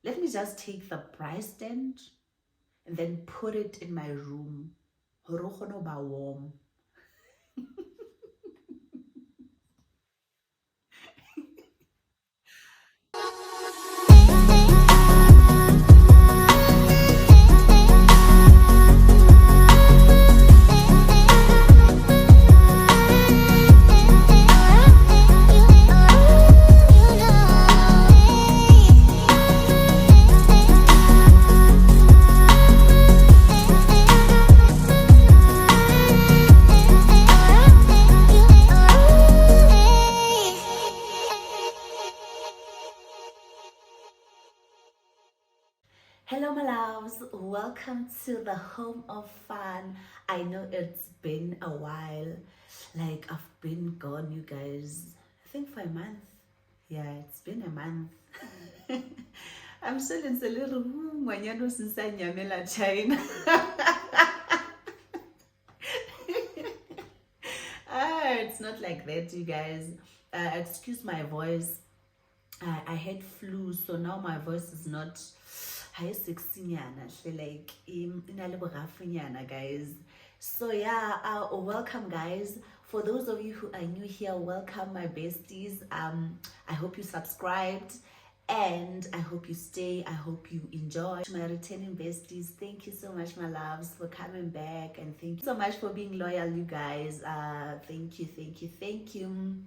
let me just take the braai stand and then put it in my room. Hore o kgone ho ba warm. Hello my loves, welcome to the home of fun. I know it's been a while, like I've been gone, you guys, I think for a month. Yeah, it's been a month. I'm still in the little ngwanyana since I nyamela China. It's not like that, you guys. Excuse my voice. I had flu, so now my voice is not high 16 like guys. So yeah, welcome guys. For those of you who are new here, welcome my besties. I hope you subscribed and I hope you stay. I hope you enjoy. To my returning besties, thank you so much my loves for coming back, and thank you so much for being loyal, you guys. Thank you.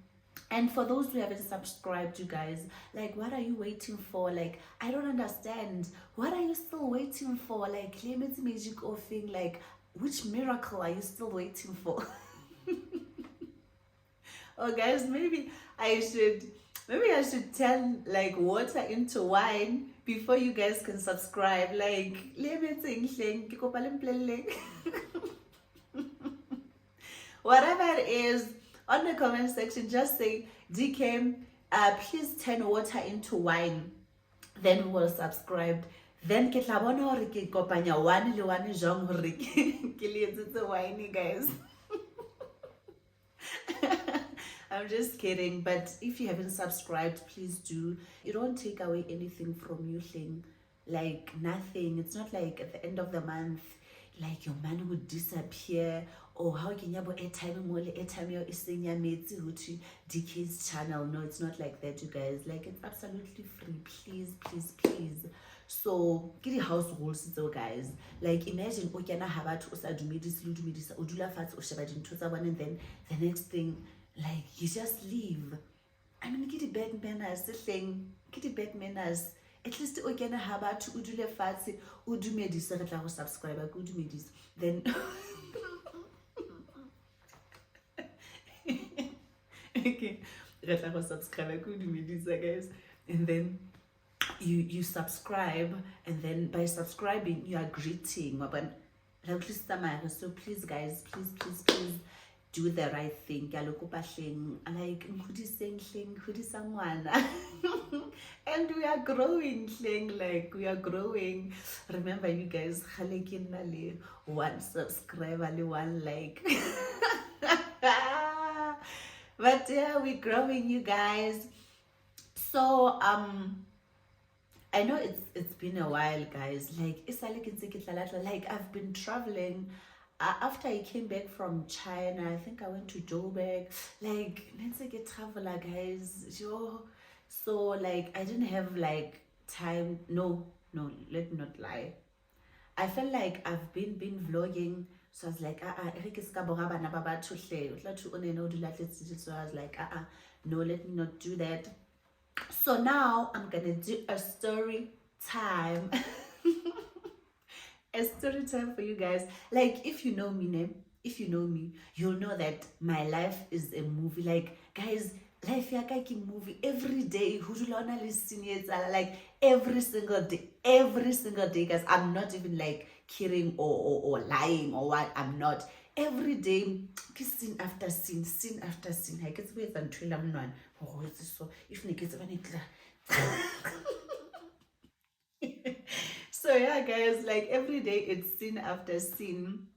And for those who haven't subscribed, you guys, like, what are you waiting for? Like, I don't understand. What are you still waiting for? Like, limits magic or thing, like, which miracle are you still waiting for? Oh guys, maybe I should turn like water into wine before you guys can subscribe. Like, whatever it is, on the comment section, just say, DK, please turn water into wine. Then we will subscribe. Then ke tla bona hore ke kopanya one le one jang hore ke le etsetse wine, guys. I'm just kidding, but if you haven't subscribed, please do. It won't take away anything from you, thing, like nothing. It's not like at the end of the month, like your money would disappear, or how can you have airtime your to DK's channel. No, it's not like that, you guys. Like, it's absolutely free. Please. So ke di house rules though, guys. Like, imagine o kena ha batho o sa dumedisa o dula fatshe o sheba dintho tsa bona, and then the next thing, like, you just leave. I mean, ke di bad manners thing, ke di bad manners. At least o kena ha batho o dule fatshe o dumedisa, re tla go subscribe ke o dumedisa, then okay, re tla go subscribe ke o dumedisa, guys, and then you subscribe, and then by subscribing you are greeting. So please guys, please do the right thing. Like, and we are growing, like we are growing. Remember, you guys, one subscriber, one like. But yeah, we're growing, you guys. So I know it's been a while, guys. Like, I've been traveling. After I came back from China, I think I went to Joburg. Like, let's say get traveler, guys. So like, I didn't have like time. No, let me not lie. I felt like I've been vlogging. So I was like, so I was like, no, let me not do that. So now I'm gonna do a story time. A story time for you guys. Like, if you know me, you'll know that my life is a movie. Like, guys, life ya ka ke movie. Every day, like every single day, guys. I'm not even like kidding or lying or what. I'm not. Every day, scene after scene after scene. I guess we're until I'm not. Oh, it's so if so yeah, guys, like every day it's scene after scene.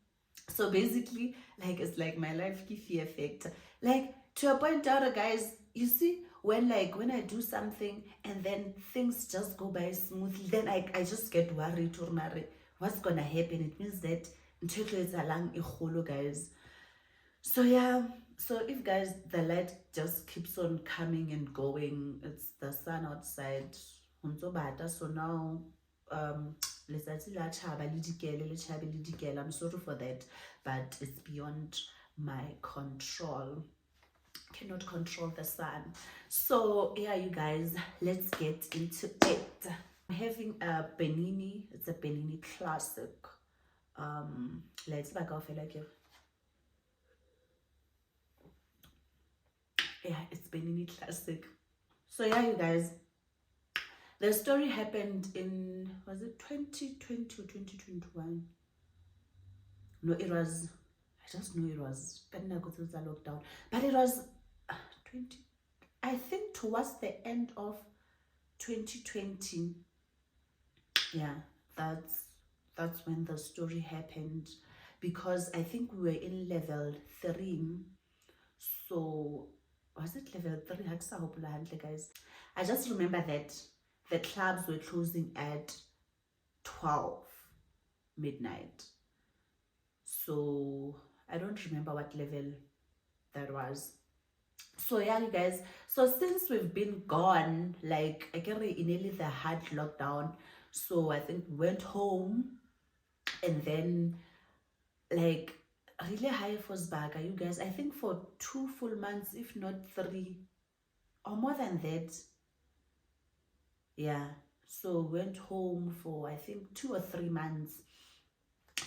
So basically, like, it's like my life Kifi effect. Like, to a point out, guys, you see, when I do something and then things just go by smoothly, then I just get worried or mare, what's gonna happen? It means that ntho e etsahalang e kgolo, guys. So yeah, so if guys the light just keeps on coming and going, it's the sun outside. So now letsatsi la tjhaba le dikele, le tjhabe le dikele. I'm sorry for that, but it's beyond my control. Cannot control the sun. So yeah, you guys, let's get into it. I'm having a Benini. It's a Benini classic. Let's back off like you. Yeah, it's Benini classic. So yeah, you guys, the story happened in, was it 2020 or 2021? No, it was, I just know it was lockdown, but it was 20, I think towards the end of 2020. Yeah, that's when the story happened, because I think we were in level 3. So was it level 3? Guys, I just remember that the clubs were closing at 12 midnight. So I don't remember what level that was. So yeah, you guys, so since we've been gone, like I can nearly the hard lockdown, so I think we went home, and then like really high force back, you guys, I think for 2 full months, if not 3 or more than that. Yeah, so went home for I think 2 or 3 months,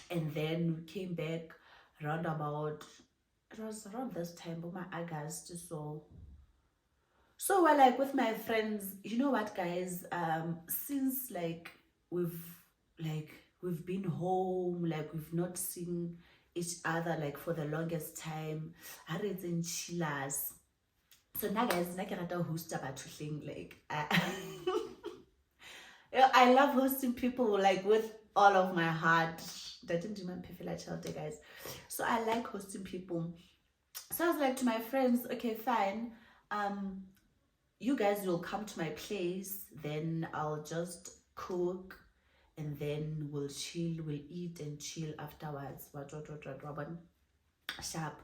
and then we came back around about, it was around this time, but my August. So we're like with my friends, you know what, guys, since like we've we've been home, like we've not seen each other like for the longest time, it's in chillers. So now, guys, I can host about thing, like I love hosting people like with all of my heart. That didn't even pay like child, guys. So I like hosting people. So I was like to my friends, okay, fine, you guys will come to my place, then I'll just cook, and then we'll chill, we'll eat and chill afterwards. What, sharp.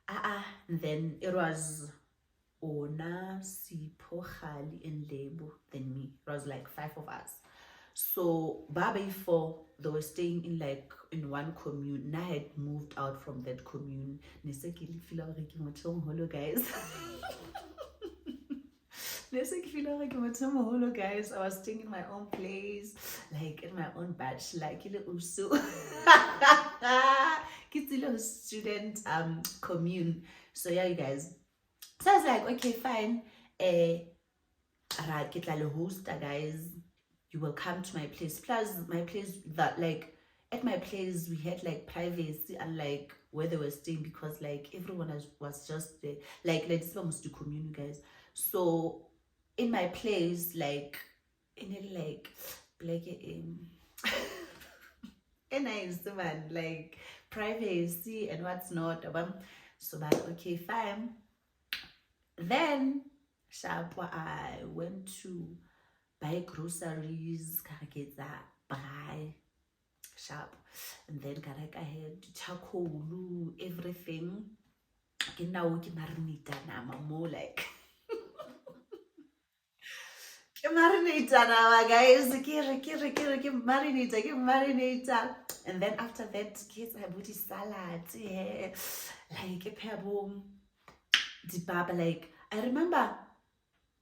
And then it was Ona, Sipho, Khali, and Lebo, then me. It was like 5 of us. So Baba 4, they were staying in like in one commune. I had moved out from that commune. Guys. Guys, I was staying in my own place, like in my own batch, like usu. Student commune. So yeah, you guys. So I was like, okay, fine. Right, get like a host, guys. You will come to my place. Plus, my place, that like at my place we had like privacy, unlike where they were staying, because like everyone was just there. Like this one was to commune, guys. So in my place, like in it, like a nice man, like privacy and what's not. So but okay, fine. Then sharp, I went to buy groceries, get that buy sharp, and then I had charcoal, everything. Now we marinate more like marinate now, guys. Marinate. And then after that, kids have booty salad, yeah, like a pebble, the pap. Like I remember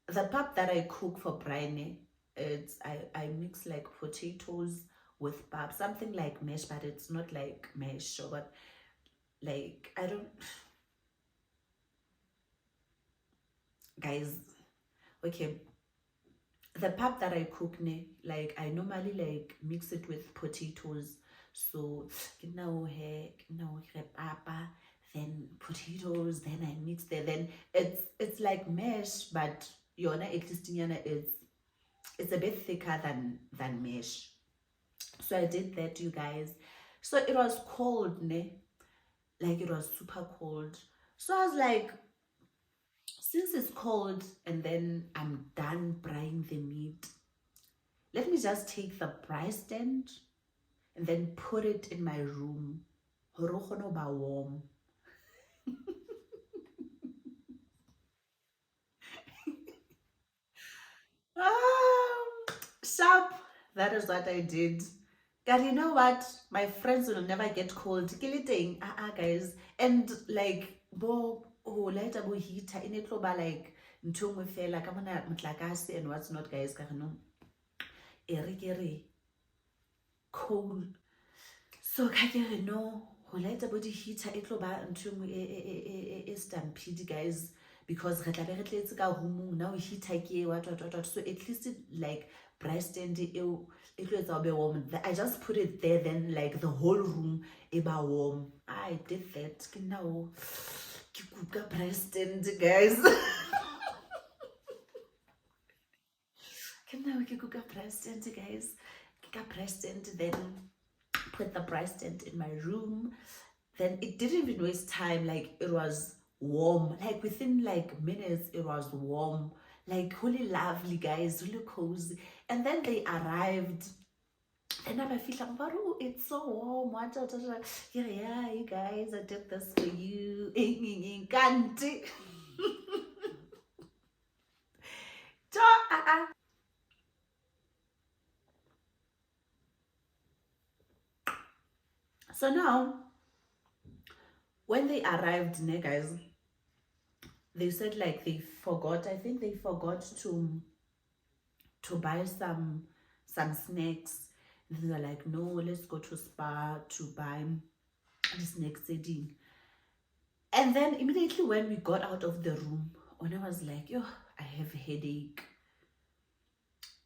the pap that I cook for Brian. It's I mix like potatoes with pap, something like mash, but it's not like mash, but like I don't, guys. Okay, the pap that I cook, like I normally like mix it with potatoes. So now papa, then potatoes, then I mix it. Then it's like mash, but yona existing it's a bit thicker than mash. So I did that, you guys. So it was cold, like it was super cold. So I was like, since it's cold and then I'm done frying the meat, let me just take the braai stand and then put it in my room. Hore o kgone ho ba warm. Sharp. That is what I did. God, you know what? My friends will never get cold. Kiliting, guys. And like, bo ho later bo heater in it ba like nthongwe fela ka mona motlakase and what's not, guys. Ka no. Ere cold. So ka ke no ho later bo di heater e tlo ba nthongwe e stampede, guys, because re tla be re tletse ka room now heater ke what. So at least it, like braai stand it warm. I just put it there, then like the whole room eba warm. I did that. Now ke kuka braai stand, guys. Now ke kuka braai stand, guys. Kuka braai stand, then put the braai stand in my room. Then it didn't even waste time. Like it was warm. Like within like minutes, it was warm. Like really lovely, guys, really cozy. And then they arrived. And I feel like, oh, it's so warm. Yeah, you guys, I did this for you. Kanti. So now, when they arrived, guys, they said like they forgot. I think they forgot to buy some snacks. They were like, no, let's go to Spar to buy the snacks. And then immediately when we got out of the room, Ona was like, yo, I have a headache.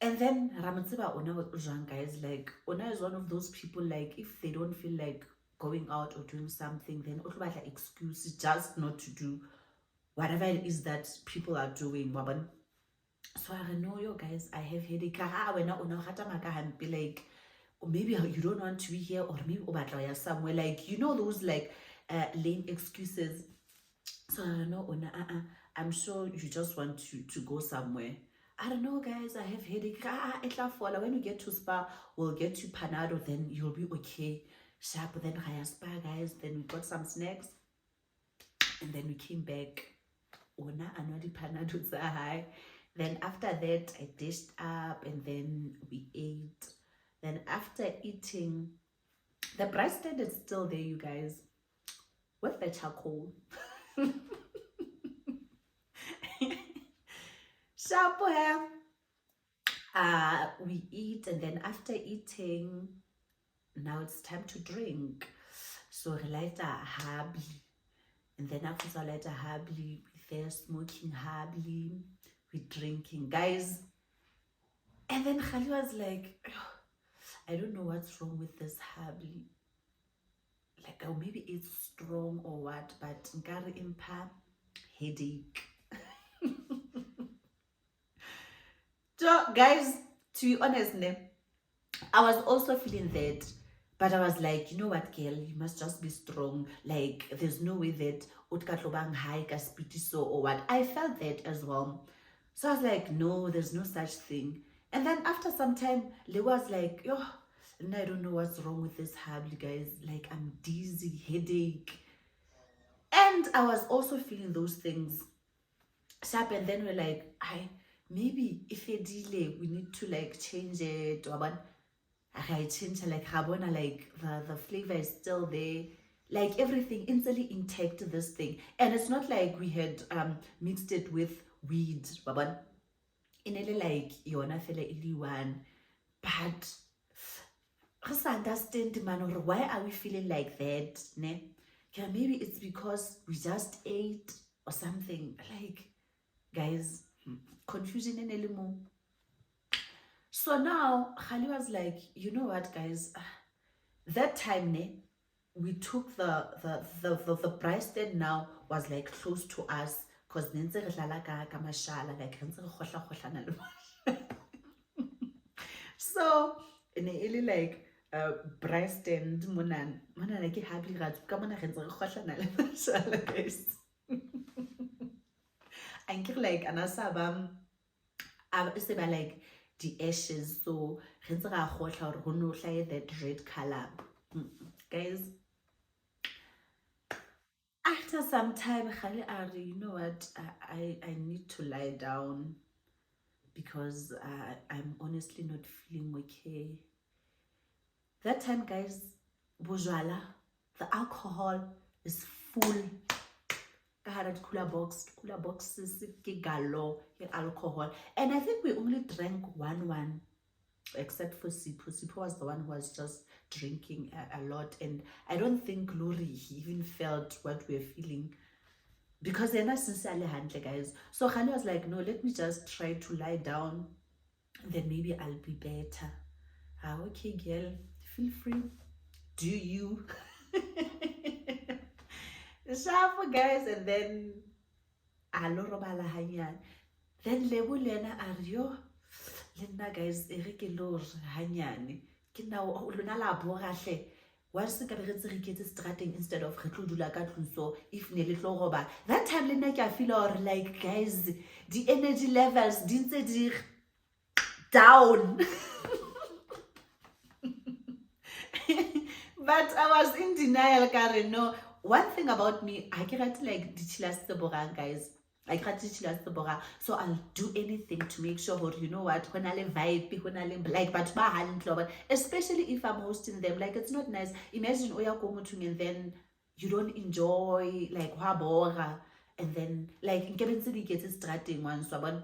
And then Ramatsiba Ona was drunk, guys. Like, Ona is one of those people, like, if they don't feel like going out or doing something, then like excuse just not to do whatever it is that people are doing. So I know, yo, guys, I have headache. Be like, or maybe you don't want to be here, or maybe somewhere, like, you know, those like lame excuses. So I don't know, I'm sure you just want to go somewhere. I don't know, guys, I have headache. When we get to Spa, we'll get to Panado, then you'll be okay. Sharp, then higher Spa, guys. Then we got some snacks, and then we came back. Ona anwadi Panado high. Then after that, I dished up, and then we ate. Then after eating, the braai stand is still there, you guys, with the charcoal. Sharp hair. We eat, and then after eating, now it's time to drink. So we light a habli, and then after we light a habli, we're smoking habli, we're drinking, guys. And then Khali was like, I don't know what's wrong with this habli. Like, oh, maybe it's strong or what, but Nkari Impa, headache. So, guys, to be honest, I was also feeling that, but I was like, you know what, girl, you must just be strong. Like, there's no way that utkatlobang high so or what. I felt that as well. So I was like, no, there's no such thing. And then after some time, Le was like, oh, and I don't know what's wrong with this habit, guys. Like, I'm dizzy, headache. And I was also feeling those things. Sharp, and then we're like, maybe if a delay, we need to like change it. Or I change like habona, like the flavor is still there. Like everything instantly intact this thing. And it's not like we had mixed it with weed. In a like yona fela ili one. But I understand, man, or why are we feeling like that? Ne? Yeah, maybe it's because we just ate or something. Like, guys, confusion in Elimo. So now Khali was like, you know what, guys? That time, ne, we took the braai stand now was like close to us because like so in a like braai stand mona like happy guys and like anasabam is about like the ashes, so that red color. Guys, after some time, you know what, I need to lie down because I'm honestly not feeling okay. That time, guys, bojwala, the alcohol is full. I had a cooler boxes, galo, alcohol, and I think we only drank one, except for Sipo. Sipo was the one who was just drinking a lot, and I don't think Lori he even felt what we're feeling because they're not sincerely handle, guys. So Khali was like, no, let me just try to lie down, then maybe I'll be better. Okay, girl, feel free. Do you? Sharp, guys, and then then lebo le ena a re yo le nna guys e re ke lo re hanyane ke nao lona la bogahle wa se ka re tse re ketse strateng instead of re tlo dula ka tlung, so if ne le tlo roba that time le nna ke a feel or like guys the energy levels di ntse di down. But I was in denial, Karen. No, one thing about me, I can't like the guys. I can't the so I'll do anything to make sure, you know what, when I vibe, when I like, but especially if I'm hosting them, like it's not nice. Imagine Oya Komutung and then you don't enjoy like Wabora, and then like in Kevin City gets starting one, so I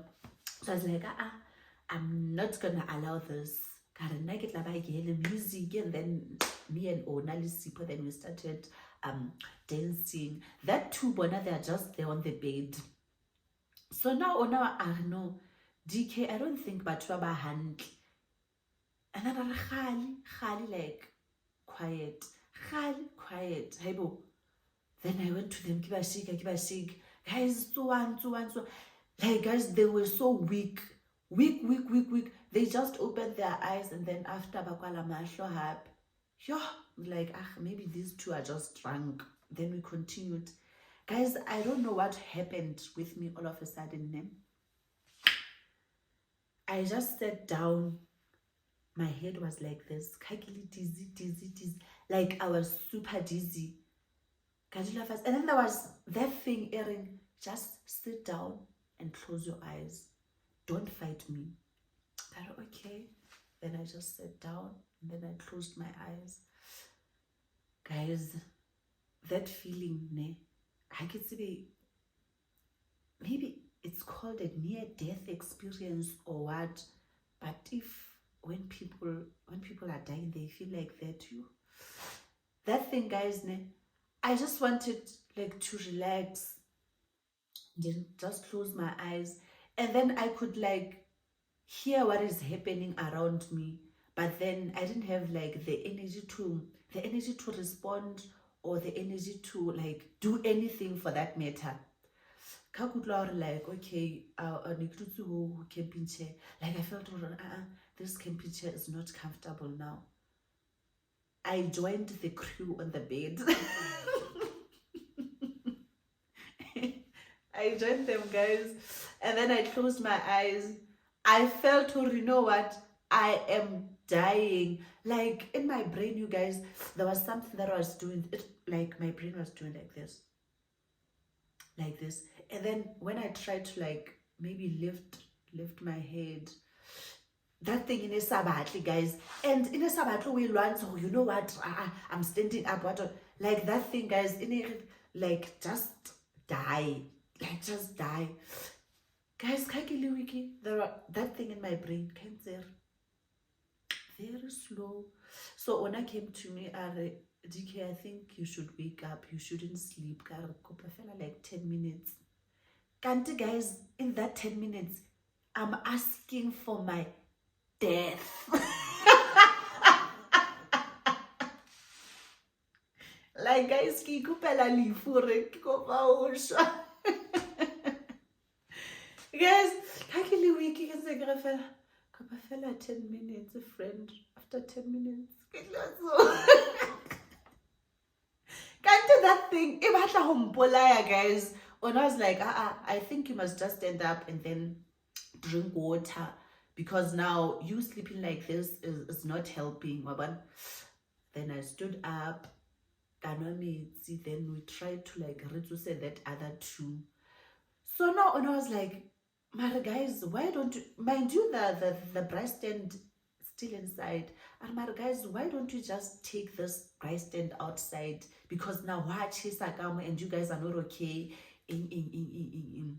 was like, I'm not gonna allow this. Karen, I get the music, and then me and Onali Sipo, then we started dancing. That two bona, they are just there on the bed. So now I know DK, I don't think but hand. And then Khali like quiet. Quiet. Haibo. Then I went to them, kiba shake. Guys, so like guys, they were so weak. They just opened their eyes, and then after bakwala mahlo hap, like maybe these two are just drunk. Then we continued. Guys, I don't know what happened with me all of a sudden. I just sat down. My head was like this. Dizzy. Like I was super dizzy. And then there was that thing, Erin, just sit down and close your eyes. Don't fight me. I said, okay. Then I just sat down and then I closed my eyes. Guys, that feeling, I could say maybe it's called a near-death experience or what, but when people are dying, they feel like that too. That thing, guys, I just wanted like to relax, just close my eyes, and then I could like hear what is happening around me, but then I didn't have like the energy to respond or the energy to like do anything for that matter. Like okay, camping chair. Like I felt this camping chair is not comfortable now. I joined the crew on the bed. I joined them, guys, and then I closed my eyes. I felt, you know what, I am dying. Like in my brain, you guys, there was something that I was doing. Like my brain was doing like this. And then when I tried to like maybe lift my head, that thing in a sabatli, guys, and in a sabatli we learn, so you know what, I'm standing up, what, like that thing, guys, in a like just die, guys. That thing in my brain came there very slow. So when I came to me, DK, I think you should wake up, you shouldn't sleep, like 10 minutes. Can't, guys, in that 10 minutes, I'm asking for my death. Like, guys, ki kupela lifure kikopa. Guys, kakili wiki can say Kapafela 10 minutes, a friend. After 10 minutes, can't do that thing. Guys, And I was like, I think you must just stand up and then drink water, because now you sleeping like this is not helping. Then I stood up, then we tried to like reduce that other two. So now, and I was like, Mara guys, why don't you, mind you, the breast stand still inside. And Mara guys, why don't you just take this breast stand outside? Because now watch his account and you guys are not okay. In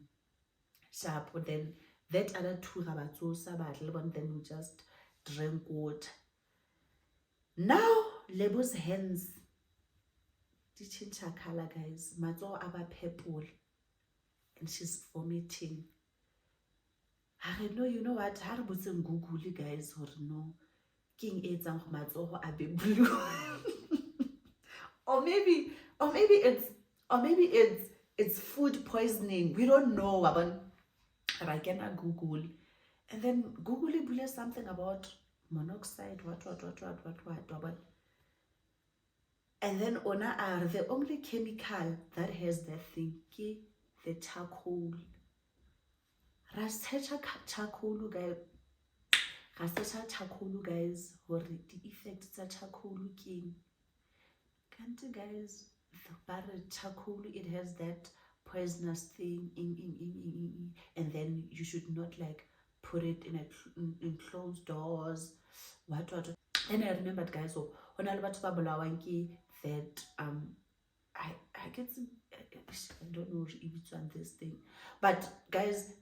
sharp. But then that other two then we just drank water. Now Lebo's hands they change her color, guys. Matso aba purple. And she's vomiting. I know, you know what? How about some Google, guys, or no? King AIDS and Matso abe blue. or maybe it's food poisoning. We don't know about. I can Google, and then Google bullies something about monoxide. What. And then ona are the only chemical that has that thing, the charcoal. Rasecha charcoal, guys. Rasecha charcoal, guys. Or the effects of charcoal king. Can't you guys? But charcoal, it has that poisonous thing and then you should not like put it in closed doors. What. And I remembered, guys, so when I was that I get some, I don't know if it's on this thing, but guys,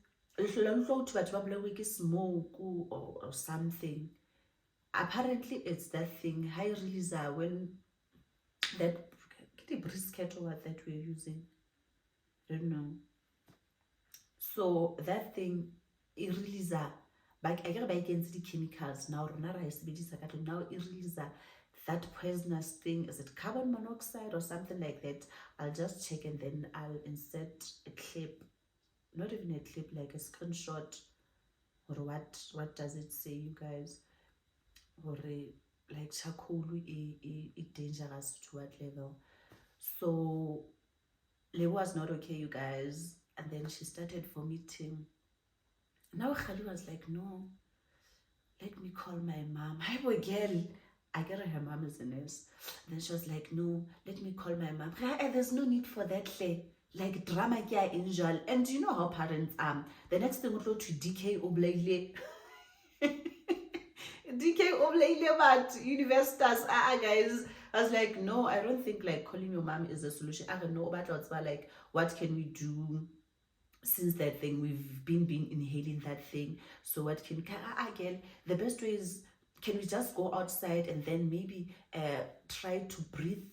smoke or something. Apparently it's that thing high releaser when that brisket or what that we're using. I don't know. So that thing it releases but I get against the chemicals now. Now it releases that poisonous thing. Is it carbon monoxide or something like that? I'll just check and then I'll insert a clip, not even a clip, like a screenshot, or what does it say, you guys? Or like charcoal is dangerous to what level? So Leo was not okay, you guys, and then she started vomiting. Now Khali was like, no, let me call my mom. Hi boy girl. I get her mom is a nurse. Then she was like, no, let me call my mom. There's no need for that, like drama kia angel. And you know how parents are. The next thing we go to DK Oblayle. DK Oblayle, but universitas, guys. I was like, no, I don't think like calling your mom is a solution. I don't know about what's like, what can we do since that thing? We've been inhaling that thing. So what can we, again, the best way is, can we just go outside and then maybe try to breathe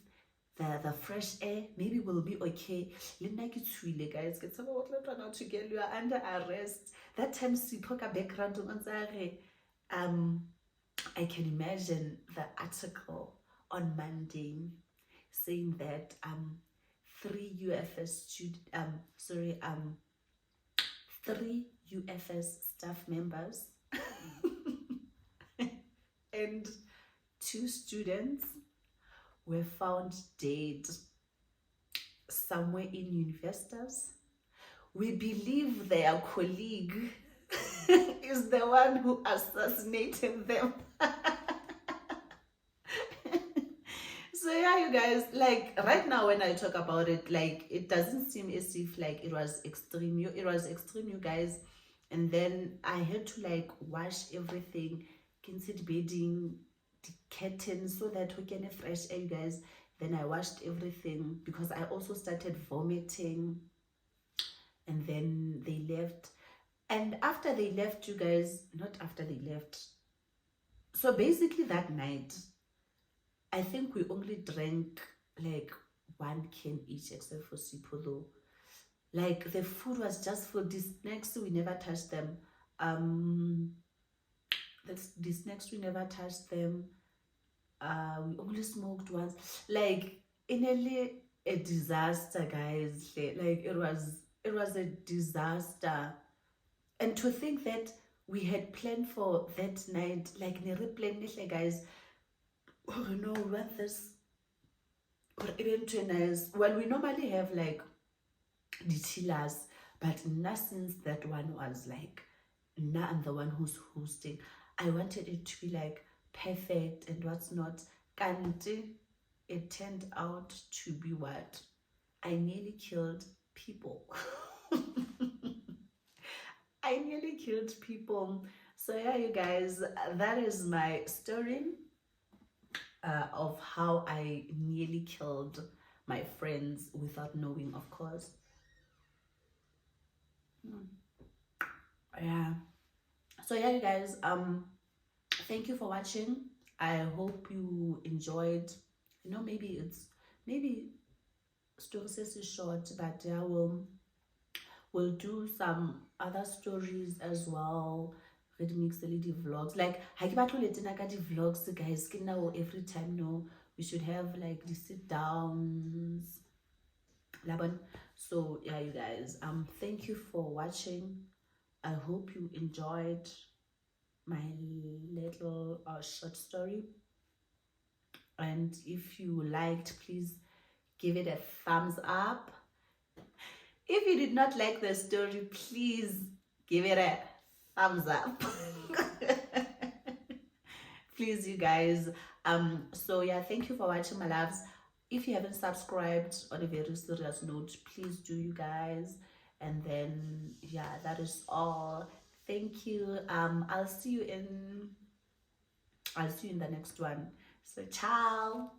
the fresh air? Maybe we'll be okay. Guys, get some to get you are under arrest. That time Sipoka background I can imagine the article on Monday saying that 3 UFS staff members and 2 students were found dead somewhere in universities. We believe their colleague is the one who assassinated them. So yeah, you guys, like right now when I talk about it, like it doesn't seem as if like it was extreme. It was extreme, you guys. And then I had to like wash everything, consider bedding, the curtains, so that we can have fresh air, you guys. Then I washed everything because I also started vomiting. And then they left. And after they left, you guys, not after they left. So basically that night, I think we only drank like 1 can each, except for Sipo though. Like the food was just for this snacks, we never touched them. These snacks we never touched them. We only smoked once. Like nearly a disaster, guys. Like it was a disaster. And to think that we had planned for that night, like guys, oh no, we want this or even 2 nights. Well, we normally have like the chillers. But not since that one was like, now I'm the one who's hosting. I wanted it to be like perfect and what's not. Kanti, it turned out to be what? I nearly killed people. I nearly killed people. So yeah, you guys, that is my story of how I nearly killed my friends without knowing, of course. Yeah. So yeah, you guys, thank you for watching. I hope you enjoyed. You know, maybe story says is short, but yeah, we'll do some other stories as well. Mix the lady vlogs. Like I keep the vlogs, guys. Now every time, no, we should have like the sit downs. Laban. So yeah, you guys. Thank you for watching. I hope you enjoyed my little short story. And if you liked, please give it a thumbs up. If you did not like the story, please give it a thumbs up. Please, you guys. So yeah, thank you for watching, my loves. If you haven't subscribed, on a very serious note, please do, you guys. And then yeah, that is all. Thank you. I'll see you in the next one. So ciao.